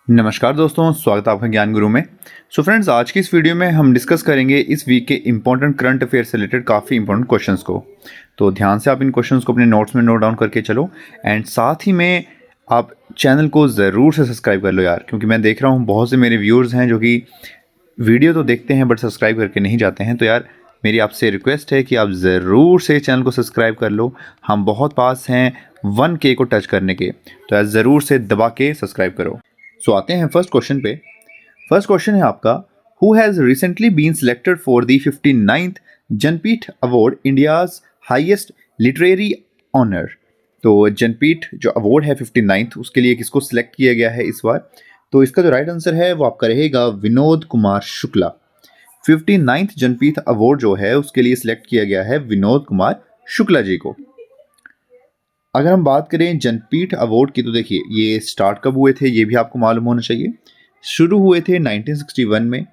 नमस्कार दोस्तों, स्वागत है आपका ज्ञान गुरु में। सो फ्रेंड्स, आज की इस वीडियो में हम डिस्कस करेंगे इस वीक के इंपॉर्टेंट करंट अफेयर से रिलेटेड काफ़ी इंपॉर्टेंट क्वेश्चंस को। तो ध्यान से आप इन क्वेश्चंस को अपने नोट्स में नोट डाउन करके चलो, एंड साथ ही में आप चैनल को ज़रूर से सब्सक्राइब कर लो यार, क्योंकि मैं देख रहा हूँ बहुत से मेरे व्यूअर्स हैं जो कि वीडियो तो देखते हैं बट सब्सक्राइब करके नहीं जाते हैं। तो यार मेरी आपसे रिक्वेस्ट है कि आप ज़रूर से चैनल को सब्सक्राइब कर लो। हम बहुत पास हैं 1K को टच करने के, तो यार ज़रूर से दबा के सब्सक्राइब करो। सो आते हैं फर्स्ट क्वेश्चन पे। फर्स्ट क्वेश्चन है आपका, who has recently been selected for the 59th Jnanpith award, India's highest literary honour. तो जनपीठ जो अवार्ड है 59th, उसके लिए किसको सिलेक्ट किया गया है इस बार? तो इसका जो राइट आंसर है वो आपका रहेगा विनोद कुमार शुक्ला। 59th जनपीठ अवार्ड जो है उसके लिए सिलेक्ट किया गया है विनोद कुमार शुक्ला जी को। अगर हम बात करें जनपीठ अवार्ड की, तो देखिए ये स्टार्ट कब हुए थे ये भी आपको मालूम होना चाहिए। शुरू हुए थे 1961 में।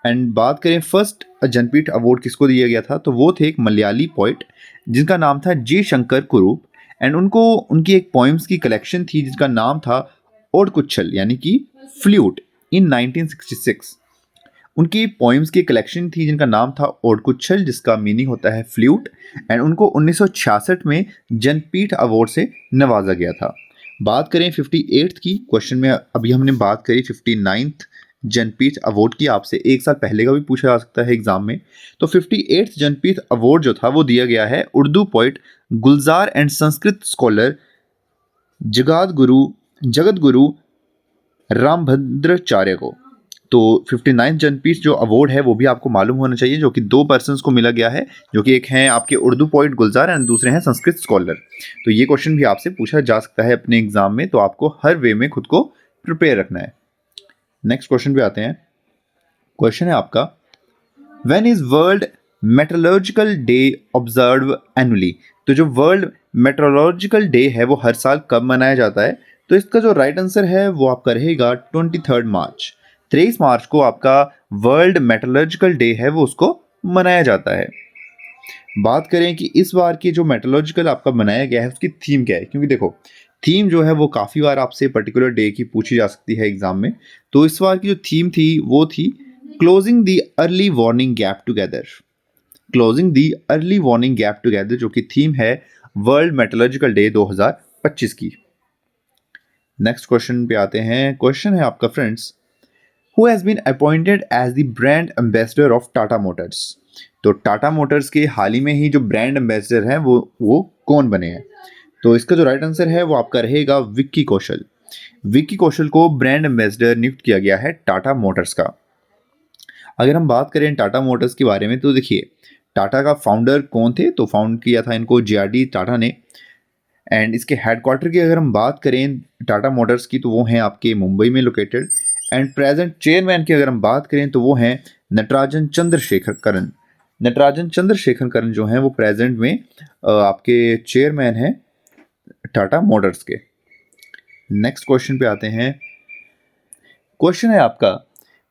एंड बात करें फर्स्ट जनपीठ अवार्ड किसको दिया गया था, तो वो थे एक मलयाली पोइट जिनका नाम था जी शंकर कुरूप। एंड उनको उनकी एक पोइम्स की कलेक्शन थी जिसका नाम था ओडकुच्छल यानी कि फ्लूट, इन 1966। उनकी पोइम्स की कलेक्शन थी जिनका नाम था ओडकुच्छल, जिसका मीनिंग होता है फ्लूट। एंड उनको 1966 में जनपीठ अवार्ड से नवाजा गया था। बात करें 58th की, क्वेश्चन में अभी हमने बात करी 59th जनपीठ अवार्ड की, आपसे एक साल पहले का भी पूछा जा सकता है एग्जाम में। तो 58th जनपीठ अवार्ड जो था वो दिया गया है Urdu poet Gulzar and Sanskrit scholar Jagat Guru Rambhadracharya को। तो 59th जनपीठ जो अवार्ड है वो भी आपको मालूम होना चाहिए, जो कि दो पर्सन्स को मिला गया है, जो कि एक हैं आपके उर्दू पोइट गुलजार एंड दूसरे हैं संस्कृत स्कॉलर। तो ये क्वेश्चन भी आपसे पूछा जा सकता है अपने एग्जाम में, तो आपको हर वे में खुद को प्रिपेयर रखना है। नेक्स्ट क्वेश्चन पे आते हैं। क्वेश्चन है आपका, when is world metrological day observe annually. तो जो वर्ल्ड मेट्रोलॉजिकल डे है वो हर साल कब मनाया जाता है? तो इसका जो राइट आंसर है वो आपका रहेगा 23 मार्च। 23 मार्च को आपका वर्ल्ड मेट्रोलॉजिकल डे है वो उसको मनाया जाता है। बात करें कि इस बार की जो मेट्रोलॉजिकल आपका मनाया गया है उसकी थीम क्या है, क्योंकि देखो थीम जो है वो काफ़ी बार आपसे पर्टिकुलर डे की पूछी जा सकती है एग्जाम में। तो इस बार की जो थीम थी वो थी closing the early warning gap together. Closing the early warning gap together जो कि थीम है वर्ल्ड मेट्रोलॉजिकल डे 2025 की। नेक्स्ट क्वेश्चन पे आते हैं। क्वेश्चन है आपका friends, who has been appointed as the brand ambassador of Tata Motors. तो टाटा मोटर्स के हाल ही में ही जो ब्रांड एम्बेसडर हैं वो कौन बने हैं? तो इसका जो राइट आंसर है वो आपका रहेगा विक्की कौशल। विक्की कौशल को ब्रांड एम्बेसडर नियुक्त किया गया है टाटा मोटर्स का। अगर हम बात करें टाटा मोटर्स के बारे में, तो देखिए टाटा का फाउंडर कौन थे? तो फाउंड किया था इनको जे.आर.डी. टाटा ने। एंड इसके हेडक्वार्टर की अगर हम बात करें टाटा मोटर्स की, तो वो हैं आपके मुंबई में लोकेटेड। एंड प्रेजेंट चेयरमैन की अगर हम बात करें तो वो हैं नटराजन चंद्रशेखर करन। नटराजन चंद्रशेखर करन जो हैं वो प्रेजेंट में आपके चेयरमैन हैं टाटा मोटर्स के। नेक्स्ट क्वेश्चन पे आते हैं। क्वेश्चन है आपका,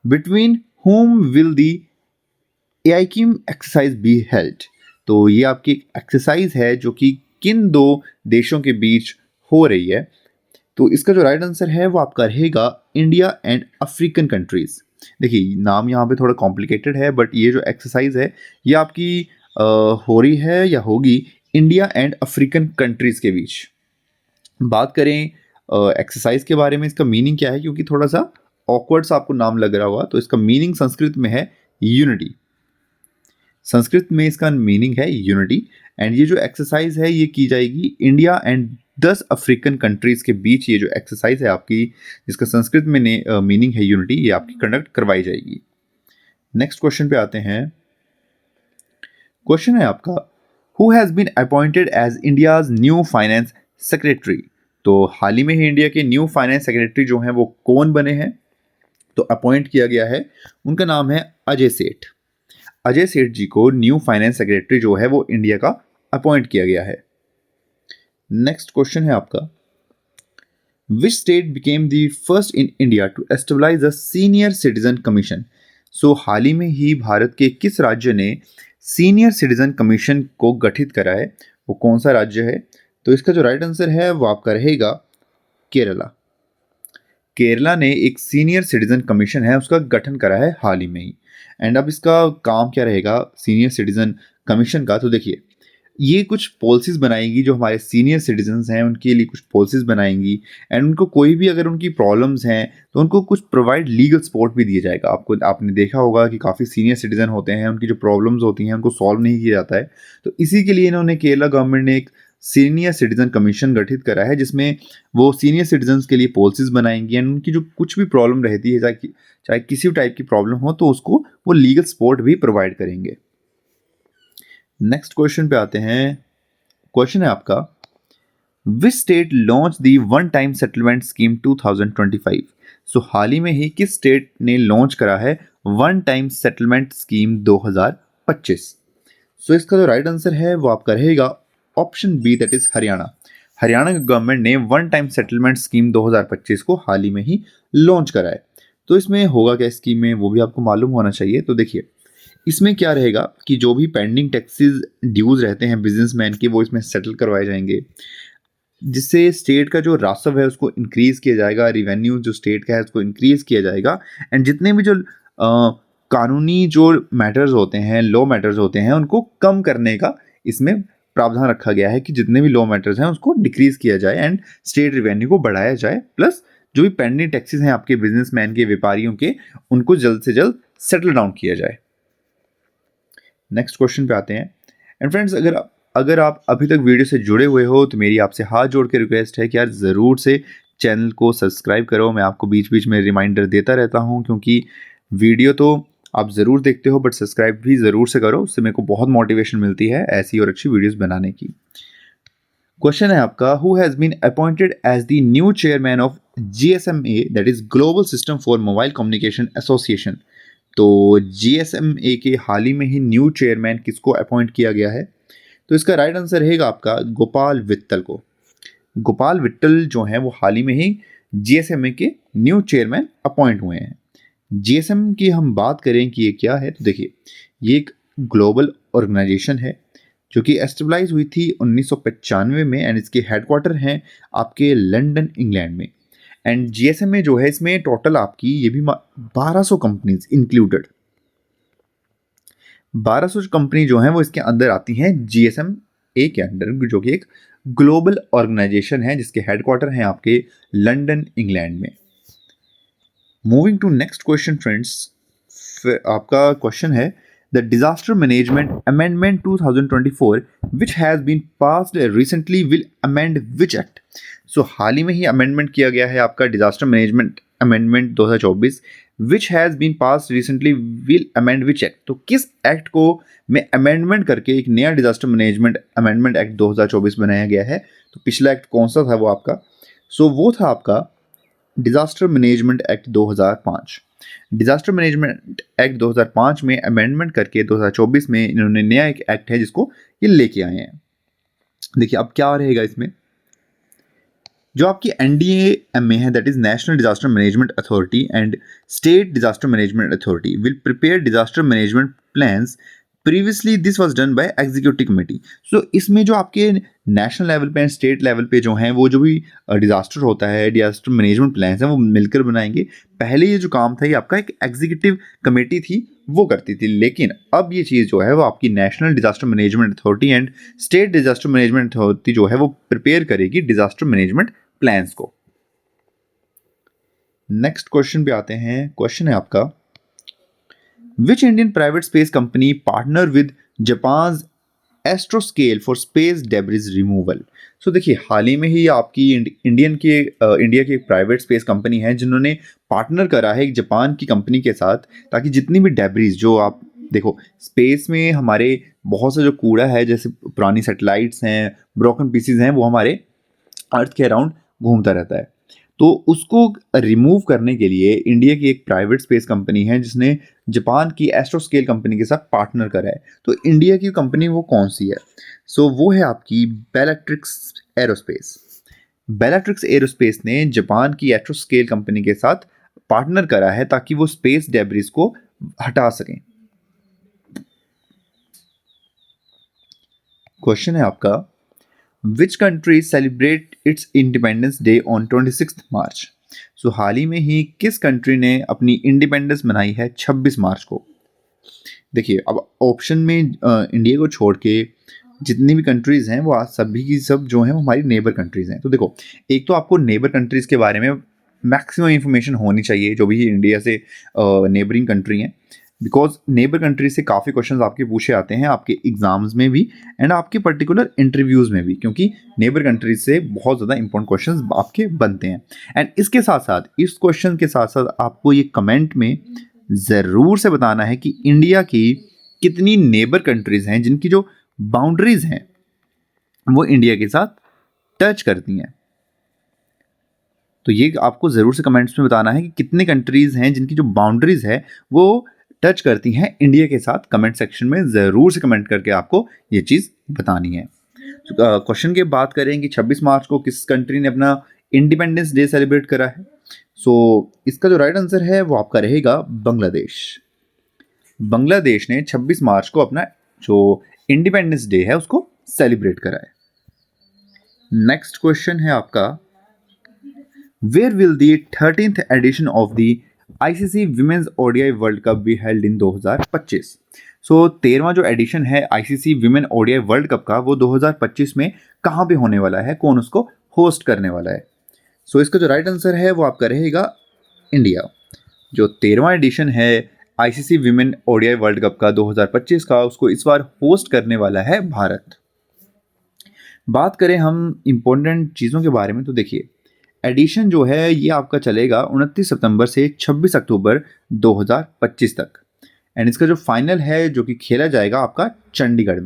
between whom will the AIKEYME exercise be held. तो ये आपकी एक्सरसाइज है जो कि किन दो देशों के बीच हो रही है? तो इसका जो राइट आंसर है वो आपका रहेगा इंडिया एंड अफ्रीकन कंट्रीज। देखिए नाम यहाँ पे थोड़ा कॉम्प्लिकेटेड है, बट ये जो एक्सरसाइज है ये आपकी हो रही है या होगी इंडिया एंड अफ्रीकन कंट्रीज के बीच। बात करें एक्सरसाइज के बारे में, इसका मीनिंग क्या है, क्योंकि थोड़ा सा ऑकवर्ड सा आपको नाम लग रहा हुआ, तो इसका मीनिंग संस्कृत में है यूनिटी। संस्कृत में इसका मीनिंग है यूनिटी। एंड ये जो एक्सरसाइज है ये की जाएगी इंडिया एंड 10 अफ्रीकन कंट्रीज के बीच। ये जो एक्सरसाइज है आपकी, जिसका संस्कृत में मीनिंग है यूनिटी, ये आपकी कंडक्ट करवाई जाएगी। नेक्स्ट क्वेश्चन पे आते हैं। क्वेश्चन है आपका, who has been appointed as India's new finance secretary. तो हाल ही में ही इंडिया के न्यू फाइनेंस सेक्रेटरी जो हैं वो कौन बने हैं? तो अपॉइंट किया गया है, उनका नाम है अजय सेठ। अजय सेठ जी को न्यू फाइनेंस सेक्रेटरी जो है वो इंडिया का अपॉइंट किया गया है। नेक्स्ट क्वेश्चन है आपका, which state became the first in India to establish a senior citizen commission. So हाल ही में ही भारत के किस राज्य ने सीनियर सिटीजन कमीशन को गठित करा है? वो कौन सा राज्य है? तो इसका जो राइट आंसर है वो आपका रहेगा केरला। केरला ने एक सीनियर सिटीजन कमीशन है उसका गठन करा है हाल ही में ही। एंड अब इसका काम क्या रहेगा सीनियर सिटीजन कमीशन का, तो देखिए ये कुछ पॉलिसीज़ बनाएंगी जो हमारे सीनियर सिटीजन्स हैं उनके लिए कुछ पॉलिसीज़ बनाएंगी। एंड उनको कोई भी अगर उनकी प्रॉब्लम्स हैं तो उनको कुछ प्रोवाइड लीगल सपोर्ट भी दिया जाएगा। आपने देखा होगा कि काफ़ी सीनियर सिटीजन होते हैं, उनकी जो प्रॉब्लम्स होती हैं उनको सॉल्व नहीं किया जाता है। तो इसी के लिए इन्होंने केरला गवर्नमेंट ने एक सीनियर सिटीजन कमीशन गठित करा है जिसमें वो सीनियर सिटीजन्स के लिए पॉलिसीज़ बनाएंगी एंड उनकी जो कुछ भी प्रॉब्लम रहती है चाहे किसी भी टाइप की प्रॉब्लम हो तो उसको वो लीगल सपोर्ट भी प्रोवाइड करेंगे। नेक्स्ट क्वेश्चन पे आते हैं। क्वेश्चन है आपका, which state launch the one time settlement scheme 2025। So हाल ही में ही किस स्टेट ने लॉन्च करा है one time settlement scheme 2025। So इसका जो राइट आंसर है वो आपका रहेगा option B, that is Haryana. Haryana government ने वन टाइम सेटलमेंट स्कीम 2025 को हाल ही में ही लॉन्च करा है। तो इसमें होगा क्या स्कीम में वो भी आपको मालूम होना चाहिए। तो देखिए इसमें क्या रहेगा कि जो भी पेंडिंग टैक्सेस ड्यूज रहते हैं बिजनेसमैन के वो इसमें सेटल करवाए जाएंगे, जिससे स्टेट का जो राजस्व है उसको इंक्रीज किया जाएगा, रिवेन्यू जो स्टेट का है उसको इंक्रीज किया जाएगा। एंड जितने भी जो कानूनी जो मैटर्स होते हैं, लॉ मैटर्स होते हैं, उनको कम करने का इसमें प्रावधान रखा गया है कि जितने भी लॉ मैटर्स हैं उसको डिक्रीज किया जाए एंड स्टेट रिवेन्यू को बढ़ाया जाए, प्लस जो भी पेंडिंग टैक्सेस हैं आपके बिजनेसमैन के, व्यापारियों के, उनको जल्द से जल्द सेटल डाउन किया जाए। नेक्स्ट क्वेश्चन पे आते हैं। एंड फ्रेंड्स अगर आप अभी तक वीडियो से जुड़े हुए हो तो मेरी आपसे हाथ जोड़ के रिक्वेस्ट है कि यार ज़रूर से चैनल को सब्सक्राइब करो। मैं आपको बीच बीच में रिमाइंडर देता रहता हूं क्योंकि वीडियो तो आप ज़रूर देखते हो बट सब्सक्राइब भी ज़रूर से करो, उससे मेरे को बहुत मोटिवेशन मिलती है ऐसी और अच्छी वीडियोज़ बनाने की। क्वेश्चन है आपका, who has been appointed as the new chairman of GSMA, that is global system for mobile communication association. तो GSMA के हाल ही में ही न्यू चेयरमैन किसको अपॉइंट किया गया है? तो इसका राइट आंसर रहेगा आपका गोपाल वित्तल को। गोपाल वित्तल जो हैं वो हाल ही में ही GSMA के न्यू चेयरमैन अपॉइंट हुए हैं। GSM की हम बात करें कि ये क्या है, तो देखिए ये एक ग्लोबल ऑर्गेनाइजेशन है जो कि एस्टेब्लाइज हुई थी 1995 में एंड इसके हेडक्वार्टर हैं आपके लंदन इंग्लैंड में। एंड GSMA जो है इसमें टोटल आपकी ये भी 1200 कंपनीज इंक्लूडेड, 1200 कंपनी जो हैं वो इसके अंदर आती हैं GSMA के अंदर, जो कि एक ग्लोबल ऑर्गेनाइजेशन है जिसके हेडक्वार्टर हैं आपके लंदन इंग्लैंड में। Moving to next question friends, आपका क्वेश्चन है the disaster management amendment 2024 which has been passed recently will amend which act. So हाल ही में ही अमेंडमेंट किया गया है आपका disaster management amendment 2024 which has been passed recently will amend which act. तो किस एक्ट को में अमेंडमेंट करके एक नया डिजास्टर मैनेजमेंट अमेंडमेंट एक्ट 2024 बनाया गया है? तो पिछला एक्ट कौन सा था वो आपका? सो वो था आपका disaster management act 2005। Disaster management act 2005 में अमेंडमेंट करके 2024 में इन्होंने नया एक एक्ट है जिसको ये लेके आए हैं। देखिए अब क्या रहेगा इसमें, जो आपकी NDMA है that is national disaster management authority and state disaster management authority will prepare disaster management plans, previously this was done by executive committee. So इसमें जो आपके नेशनल लेवल पे एंड स्टेट लेवल पे जो हैं वो जो भी डिजास्टर होता है, डिजास्टर मैनेजमेंट प्लान्स हैं वो मिलकर बनाएंगे। पहले ये जो काम था ये आपका एक एग्जीक्यूटिव कमेटी थी वो करती थी, लेकिन अब ये चीज़ जो है वो आपकी national disaster management authority and state disaster management authority जो है वो प्रिपेयर करेगी डिजास्टर मैनेजमेंट प्लान्स को। नेक्स्ट क्वेश्चन पे आते हैं। क्वेश्चन है आपका, which Indian private space company partner with Japan Astroscale for space debris removal. So देखिए हाल ही में ही आपकी इंडिया की एक प्राइवेट स्पेस कंपनी है जिन्होंने पार्टनर करा है एक जापान की कंपनी के साथ, ताकि जितनी भी डेब्रिज जो आप देखो स्पेस में हमारे बहुत सा जो कूड़ा है जैसे पुरानी सैटेलाइट्स हैं, ब्रोकन पीसीज हैं, वो हमारे अर्थ के अराउंड घूमता रहता है। तो उसको रिमूव करने के लिए इंडिया की एक प्राइवेट स्पेस कंपनी है जिसने जापान की एस्ट्रोस्केल कंपनी के साथ पार्टनर करा है। तो इंडिया की कंपनी वो कौन सी है? सो वो है आपकी बेलाट्रिक्स एरोस्पेस। बेलाट्रिक्स एरोस्पेस ने जापान की एस्ट्रोस्केल कंपनी के साथ पार्टनर करा है ताकि वो स्पेस डेब्रिस को हटा सकें। क्वेश्चन है आपका, Which country celebrate its Independence Day on 26th March? सो हाल ही में ही किस कंट्री ने अपनी इंडिपेंडेंस मनाई है 26 मार्च को? देखिए, अब ऑप्शन में इंडिया को छोड़ के जितनी भी कंट्रीज़ हैं वो आज सभी की सब जो हैं वो हमारी नेबर कंट्रीज़ हैं। तो देखो, एक तो आपको नेबर कंट्रीज़ के बारे में मैक्सिमम इन्फॉर्मेशन होनी चाहिए जो भी इंडिया से नेबरिंग कंट्री हैं, बिकॉज नेबर कंट्री से काफ़ी क्वेश्चंस आपके पूछे आते हैं आपके एग्जाम्स में भी एंड आपके पर्टिकुलर इंटरव्यूज़ में भी, क्योंकि नेबर कंट्रीज से बहुत ज़्यादा इंपॉर्टेंट क्वेश्चंस आपके बनते हैं। एंड इसके साथ साथ इस क्वेश्चन के साथ साथ आपको ये कमेंट में ज़रूर से बताना है कि इंडिया की कितनी नेबर कंट्रीज़ हैं जिनकी जो बाउंड्रीज़ हैं वो इंडिया के साथ टच करती हैं। तो ये आपको ज़रूर से कमेंट्स में बताना है कि कितने कंट्रीज़ हैं जिनकी जो बाउंड्रीज़ है वो टच करती हैं इंडिया के साथ। कमेंट सेक्शन में ज़रूर से कमेंट करके आपको ये चीज़ बतानी है। क्वेश्चन की बात करें कि 26 मार्च को किस कंट्री ने अपना इंडिपेंडेंस डे सेलिब्रेट करा है, सो इसका जो राइट आंसर है वो आपका रहेगा बांग्लादेश। बांग्लादेश ने 26 मार्च को अपना जो इंडिपेंडेंस डे है उसको सेलिब्रेट करा है। नेक्स्ट क्वेश्चन है आपका, where will the 13th edition of the ICC women's ODI World Cup be held in 2025? So 13वां जो एडिशन है ICC women ODI World Cup का वो 2025 में कहाँ पे होने वाला है, कौन उसको होस्ट करने वाला है? सो इसका जो राइट आंसर है वो आपका रहेगा इंडिया। जो 13वां एडिशन है ICC women ODI World Cup का 2025 का, उसको इस बार होस्ट करने वाला है भारत। बात करें हम इम्पोर्टेंट चीज़ों के बारे में, तो देखिए एडिशन जो है ये आपका चलेगा 29 सितंबर से 26 अक्टूबर 2025 तक एंड इसका जो फाइनल है जो कि खेला जाएगा आपका चंडीगढ़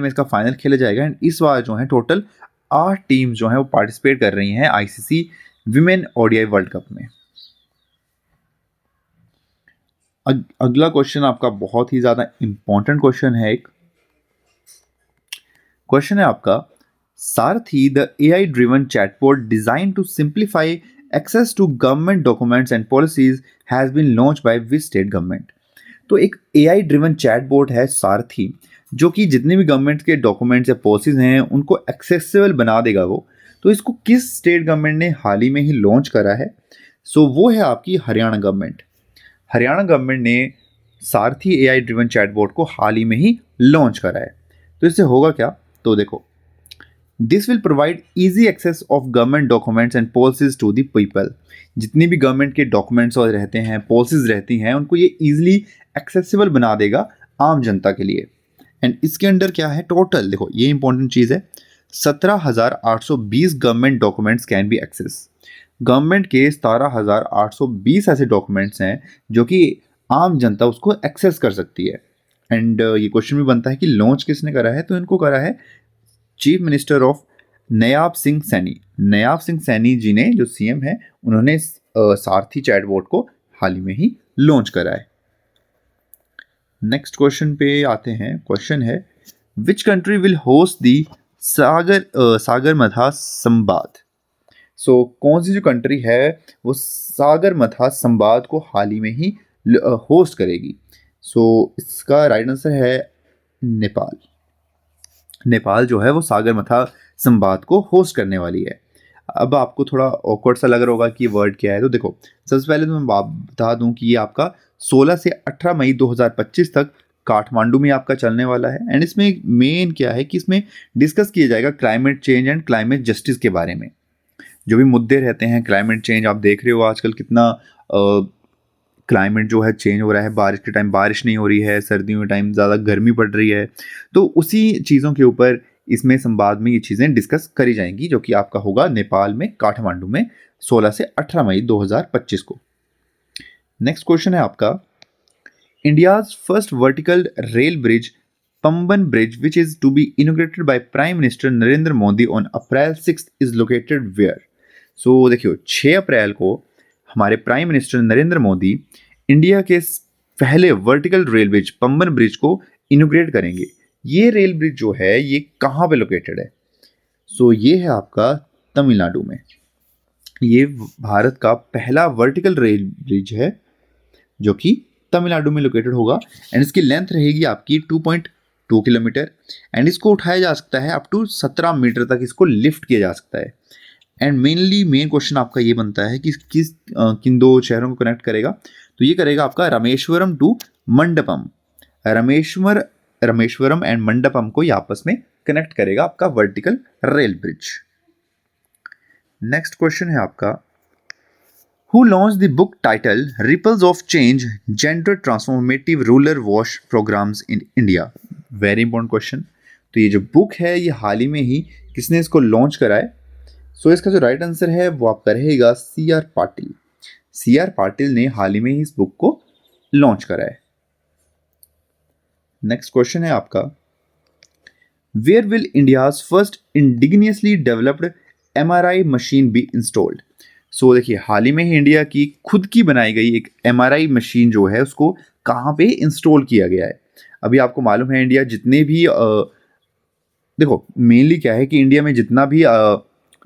में इसका फाइनल खेला जाएगा। एंड इस बार जो है टोटल 8 टीम जो है वो पार्टिसिपेट कर रही हैं ICC women ODI World cup में। अगला क्वेश्चन आपका बहुत ही ज़्यादा इंपॉर्टेंट क्वेश्चन है। एक क्वेश्चन है आपका, सारथी the AI driven chatbot designed to simplify access to government documents and policies has been launched by which state government? तो एक AI driven chatbot है सारथी, जो कि जितने भी गवर्नमेंट के डॉक्यूमेंट्स या पॉलिसीज हैं उनको एक्सेसिबल बना देगा वो। तो इसको किस स्टेट गवर्नमेंट ने हाल ही में ही लॉन्च करा है? सो वो है आपकी हरियाणा गवर्नमेंट। हरियाणा गवर्नमेंट ने सारथी AI ड्रिवन चैटबॉट को हाल ही में ही लॉन्च करा है। तो इससे होगा क्या, तो देखो, this will provide easy access of government documents and policies to the people. जितनी भी गवर्नमेंट के डॉक्यूमेंट्स और रहते हैं, पॉलिसीज रहती हैं, उनको ये ईजिली एक्सेसिबल बना देगा आम जनता के लिए। एंड इसके अंडर क्या है, टोटल देखो ये इंपॉर्टेंट चीज़ है, 17,820 government documents can be access. Government के 17,820 ऐसे डॉक्यूमेंट्स हैं जो कि आम जनता उसको एक्सेस कर सकती है। एंड ये क्वेश्चन भी बनता है कि लॉन्च किसने करा है, तो इनको करा है chief minister of नयाब Singh Saini. नयाब Singh Saini ji ने, जो सीएम है, उन्होंने सारथी चैटबॉट को हाल ही में ही लॉन्च करा है। नेक्स्ट क्वेश्चन पे आते हैं। क्वेश्चन है, विच कंट्री विल होस्ट दी सागरमाथा संवाद? सो कौन सी जो कंट्री है वो सागरमाथा संवाद को हाल ही में ही होस्ट करेगी? सो इसका राइट आंसर है नेपाल। नेपाल जो है वो सागरमाथा संवाद को होस्ट करने वाली है। अब आपको थोड़ा ऑकवर्ड सा लग रहा होगा कि ये वर्ड क्या है, तो देखो, सबसे पहले तो मैं बता दूं कि ये आपका 16 से 18 मई 2025 तक काठमांडू में आपका चलने वाला है। एंड इसमें मेन क्या है कि इसमें डिस्कस किया जाएगा climate change and climate justice के बारे में। जो भी मुद्दे रहते हैं, क्लाइमेट चेंज, आप देख रहे हो आजकल कितना क्लाइमेट जो है चेंज हो रहा है, बारिश के टाइम बारिश नहीं हो रही है, सर्दियों के टाइम ज़्यादा गर्मी पड़ रही है, तो उसी चीज़ों के ऊपर इसमें संवाद में ये चीज़ें डिस्कस करी जाएंगी, जो कि आपका होगा नेपाल में काठमांडू में 16 से 18 मई 2025 को। नेक्स्ट क्वेश्चन है आपका, India's first vertical rail bridge Pamban bridge which is to be inaugurated by prime minister Narendra Modi on April 6 is located where? So देखियो, 6 अप्रैल को हमारे prime minister Narendra Modi India के पहले vertical rail bridge Pamban bridge को इनोग्रेट करेंगे। ये रेल ब्रिज जो है ये कहाँ पे लोकेटेड है? सो ये है आपका तमिलनाडु में। ये भारत का पहला वर्टिकल रेल ब्रिज है जो कि तमिलनाडु में लोकेटेड होगा। एंड इसकी लेंथ रहेगी आपकी 2.2 किलोमीटर। एंड इसको उठाया जा सकता है अप टू 17 मीटर तक इसको लिफ्ट किया जा सकता है। एंड मेनली मेन क्वेश्चन आपका ये बनता है कि किन दो शहरों को कनेक्ट करेगा, तो ये करेगा आपका रामेश्वरम टू मंडपम। रामेश्वरम एंड मंडपम को ये आपस में कनेक्ट करेगा आपका vertical rail bridge. Next question है आपका, who launch the book title ripples of change gender transformative rural wash programs in India. Very important question. तो ये जो बुक है ये हाल ही में ही किसने इसको लॉन्च करा है? सो इसका जो राइट आंसर है वो आपका रहेगा CR पाटिल। CR पाटिल ने हाल ही में ही इस बुक को लॉन्च करा है। नेक्स्ट क्वेश्चन है आपका, where will India's first indigenously developed MRI machine be installed? So देखिए, हाल ही में ही इंडिया की खुद की बनाई गई एक MRI मशीन जो है उसको कहाँ पे इंस्टॉल किया गया है? अभी आपको मालूम है इंडिया जितने भी देखो मेनली क्या है कि इंडिया में जितना भी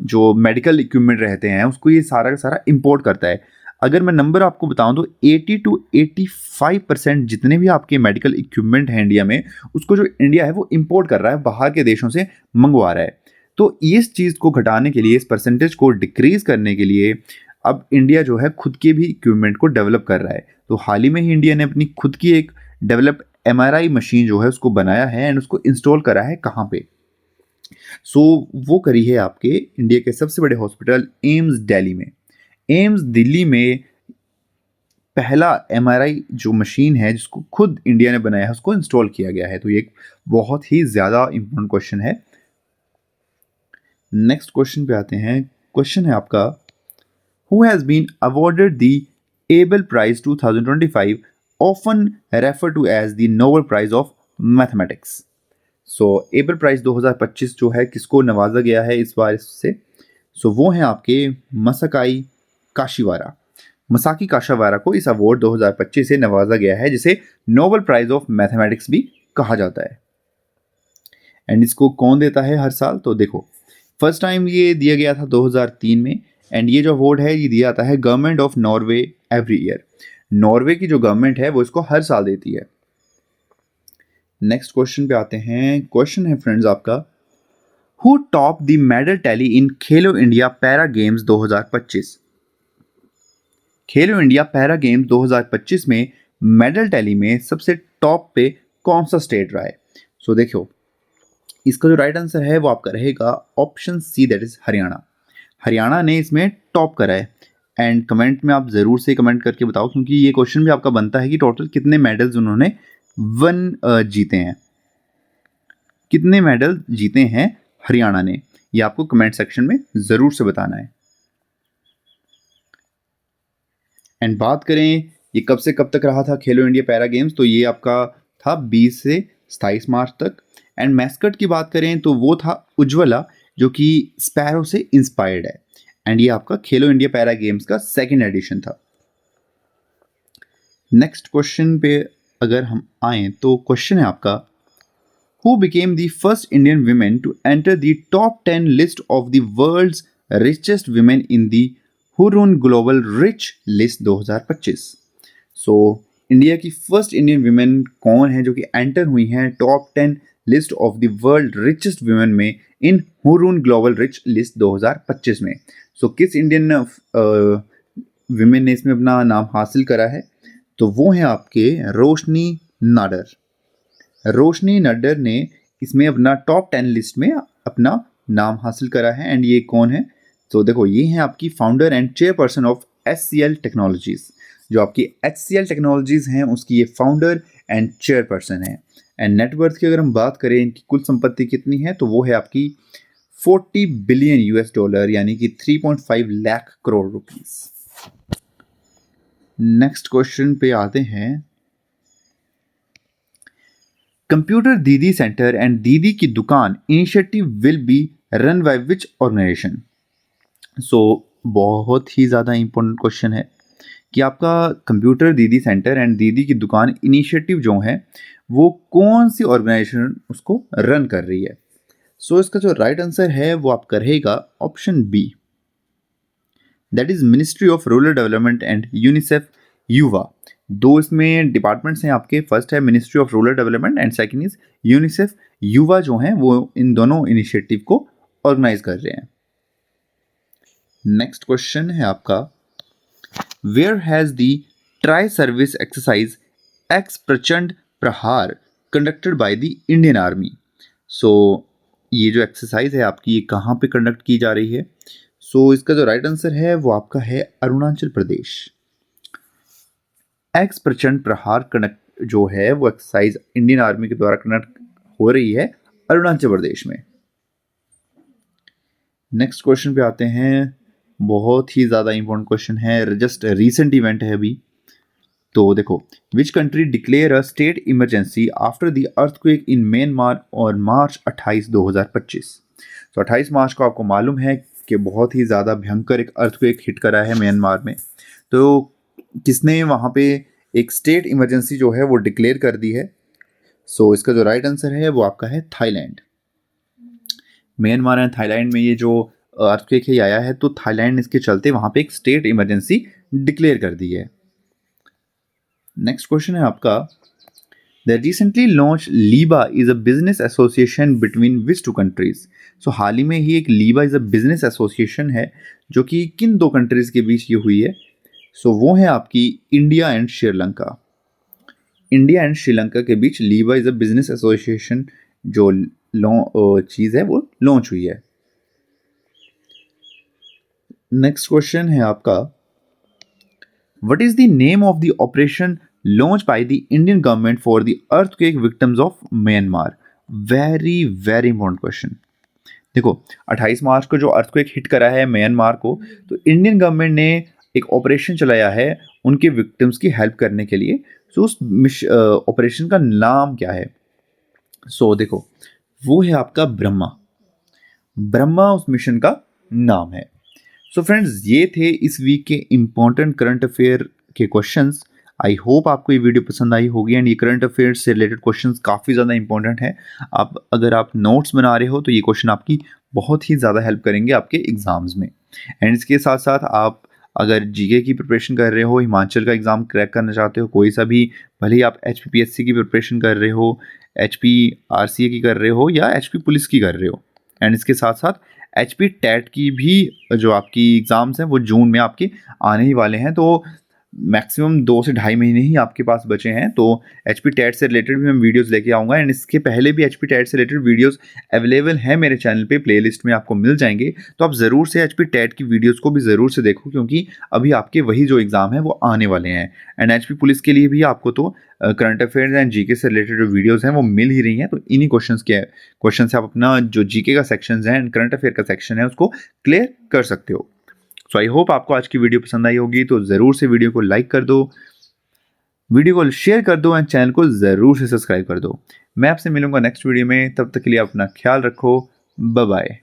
जो मेडिकल इक्विपमेंट रहते हैं उसको ये सारा का सारा इंपोर्ट करता है। अगर मैं नंबर आपको बताऊं तो 80 to 85% जितने भी आपके मेडिकल इक्विपमेंट हैं इंडिया में, उसको जो इंडिया है वो इंपोर्ट कर रहा है, बाहर के देशों से मंगवा रहा है। तो इस चीज़ को घटाने के लिए, इस परसेंटेज को डिक्रीज करने के लिए अब इंडिया जो है खुद के भी इक्विपमेंट को डेवलप कर रहा है। तो हाल ही में ही इंडिया ने अपनी खुद की एक डेवलप MRI मशीन जो है उसको बनाया है एंड उसको इंस्टॉल करा है कहाँ पे? सो वो करी है आपके इंडिया के सबसे बड़े हॉस्पिटल एम्स दिल्ली में। एम्स दिल्ली में पहला MRI जो मशीन है जिसको खुद इंडिया ने बनाया है उसको इंस्टॉल किया गया है। तो ये एक बहुत ही ज़्यादा इंपॉर्टेंट क्वेश्चन है। नेक्स्ट क्वेश्चन पे आते हैं। क्वेश्चन है आपका, who has been awarded the Abel prize 2025 often refer to as the Nobel prize of mathematics? So Abel prize 2025 जो है किसको नवाजा गया है इस बार से? सो वो हैं आपके मसाकी काशिवारा। मसाकी काशिवारा को इस अवार्ड 2025 से नवाजा गया है जिसे नोबेल प्राइज ऑफ मैथमेटिक्स भी कहा जाता है। एंड इसको कौन देता है हर साल? तो देखो, फर्स्ट टाइम ये दिया गया था 2003 में एंड ये जो अवार्ड है ये दिया जाता है government of Norway every year. Norway की जो गवर्नमेंट है वो इसको हर साल देती है। नेक्स्ट क्वेश्चन पे आते हैं। क्वेश्चन है फ्रेंड्स आपका, who top the medal tally in Khelo India para games 2025? Khelo India para games 2025 में मेडल टैली में सबसे टॉप पे कौन सा स्टेट रहा है? सो देखो, इसका जो राइट आंसर है वो आपका रहेगा option C, that is Haryana. Haryana ने इसमें टॉप करा है। एंड कमेंट में आप ज़रूर से कमेंट करके बताओ, क्योंकि ये क्वेश्चन भी आपका बनता है कि टोटल कितने मेडल्स उन्होंने जीते हैं, कितने मेडल जीते हैं हरियाणा ने, ये आपको कमेंट सेक्शन में ज़रूर से बताना है। एंड बात करें ये कब से कब तक रहा था खेलो इंडिया पैरा गेम्स, तो ये आपका था 20 से 27 मार्च तक। एंड मैस्कट की बात करें तो वो था उज्ज्वला, जो कि स्पैरो से इंस्पायर्ड है। एंड ये आपका खेलो इंडिया पैरा गेम्स का सेकेंड एडिशन था। नेक्स्ट क्वेश्चन पे अगर हम आए तो क्वेश्चन है आपका, who became the first Indian women to enter the top 10 list of the world's richest women in the Hurun global rich list 2025? So India की फर्स्ट इंडियन वीमेन कौन है जो कि एंटर हुई हैं top 10 list of the world richest women में in Hurun global rich list 2025 में? सो किस इंडियन वीमेन ने इसमें अपना नाम हासिल करा है? तो वो हैं आपके रोशनी नाडर। रोशनी नाडर ने इसमें अपना टॉप 10 लिस्ट में अपना नाम हासिल करा है। एंड ये कौन है? तो देखो, ये हैं आपकी founder and chairperson of HCL technologies. जो आपकी HCL टेक्नोलॉजीज़ हैं उसकी ये फाउंडर एंड चेयरपर्सन है। एंड नेटवर्थ की अगर हम बात करें, इनकी कुल संपत्ति कितनी है, तो वो है आपकी 40 बिलियन US$, यानी कि 3.5 lakh crore rupees. Next question पे आते हैं। कंप्यूटर दीदी centre and Didi Ki Dukan initiative will be run by which organisation? So बहुत ही ज़्यादा इंपॉर्टेंट क्वेश्चन है कि आपका कंप्यूटर दीदी centre and Didi Ki Dukan initiative जो है वो कौन सी ऑर्गेनाइजेशन उसको रन कर रही है? सो इसका जो राइट आंसर है वो आपका रहेगा option B, that is ministry of rural development and UNICEF युवा। दो इसमें डिपार्टमेंट्स हैं आपके, फर्स्ट है ministry of rural development and second is UNICEF युवा, जो हैं वो इन दोनों इनिशिएटिव को ऑर्गेनाइज कर रहे हैं। नेक्स्ट क्वेश्चन है आपका, where has the tri service exercise x Prachand Prahar conducted by the Indian army. So ये जो एक्सरसाइज है आपकी, ये कहाँ पे कंडक्ट की जा रही है? सो इसका जो राइट आंसर है वो आपका है अरुणाचल प्रदेश। एक्स प्रचंड प्रहार कंडक्ट जो है वो एक्सरसाइज इंडियन आर्मी के द्वारा कंडक्ट हो रही है अरुणाचल प्रदेश में। नेक्स्ट क्वेश्चन पे आते हैं, बहुत ही ज़्यादा इंपॉर्टेंट क्वेश्चन है, जस्ट रिसेंट इवेंट है अभी। तो देखो, which country declare a state emergency after the earthquake in Myanmar on March 28, 2025। तो 28 मार्च को आपको मालूम है कि बहुत ही ज़्यादा भयंकर एक अर्थक्वेक हिट करा है म्यांमार में। तो किसने वहाँ पे एक स्टेट इमरजेंसी जो है वो डिक्लेयर कर दी है? सो इसका जो राइट आंसर है वो आपका है थाईलैंड। म्यांमार एंड थाईलैंड में ये जो अर्थक्वेक है आया है, तो थाईलैंड इसके चलते वहाँ पे एक स्टेट इमरजेंसी डिक्लेयर कर दी है। नेक्स्ट क्वेश्चन है आपका, the recently launch LIBA is a business association between which two countries. So हाल ही में ही एक लीबा इज अ बिजनेस एसोसिएशन है जो कि किन दो कंट्रीज के बीच ये हुई है? सो वो है आपकी India and Sri Lanka. India and Sri Lanka के बीच लीबा इज अ बिजनेस एसोसिएशन जो चीज़ है वो लॉन्च हुई है। नेक्स्ट क्वेश्चन है आपका, what is the name of the operation launch by the Indian government for the earthquake victims of Myanmar? Very very important question. देखो, 28 मार्च को जो अर्थक्वेक हिट करा है म्यांमार को, तो इंडियन गवर्नमेंट ने एक ऑपरेशन चलाया है उनके विक्टिम्स की हेल्प करने के लिए। सो उस ऑपरेशन का नाम क्या है? सो देखो, वो है आपका ब्रह्मा। ब्रह्मा उस मिशन का नाम है। सो फ्रेंड्स, ये थे इस वीक के इम्पोर्टेंट करंट अफेयर के क्वेश्चंस। आई होप आपको ये वीडियो पसंद आई होगी एंड ये करंट अफेयर्स से रिलेटेड क्वेश्चंस काफ़ी ज़्यादा इंपॉर्टेंट है। आप अगर आप नोट्स बना रहे हो तो ये क्वेश्चन आपकी बहुत ही ज़्यादा हेल्प करेंगे आपके एग्जाम्स में। एंड इसके साथ साथ आप अगर जीके की प्रिपरेशन कर रहे हो, हिमाचल का एग्ज़ाम क्रैक करना चाहते हो, कोई सा भी, भले ही आप HPPSC की प्रिपरेशन कर रहे हो, HPRCA की कर रहे हो या HP पुलिस की कर रहे हो, एंड इसके साथ साथ HP टेट की भी जो आपकी एग्ज़ाम्स हैं वो जून में आपके आने ही वाले हैं। तो मैक्सिमम 2 से ढाई महीने ही आपके पास बचे हैं। तो HP टेट से रिलेटेड भी मैं वीडियोस लेके आऊँगा एंड इसके पहले भी HP टेट से रिलेटेड वीडियोस अवेलेबल हैं मेरे चैनल पे, प्लेलिस्ट में आपको मिल जाएंगे। तो आप ज़रूर से HP टेट की वीडियोस को भी ज़रूर से देखो, क्योंकि अभी आपके वही जो एग्ज़ाम है वो आने वाले हैं। एंड HP पुलिस के लिए भी आपको तो करंट अफेयर्स एंड जीके से रिलेटेड जो वीडियोस हैं वो मिल ही रही हैं। तो इन्हीं क्वेश्चन से आप अपना जो जीके का सेक्शन है एंड करंट अफेयर का सेक्शन है उसको क्लियर कर सकते हो। सो आई होप आपको आज की वीडियो पसंद आई होगी। तो ज़रूर से वीडियो को लाइक कर दो, वीडियो को शेयर कर दो एंड चैनल को ज़रूर से सब्सक्राइब कर दो। मैं आपसे मिलूंगा नेक्स्ट वीडियो में, तब तक के लिए अपना ख्याल रखो। Bye bye.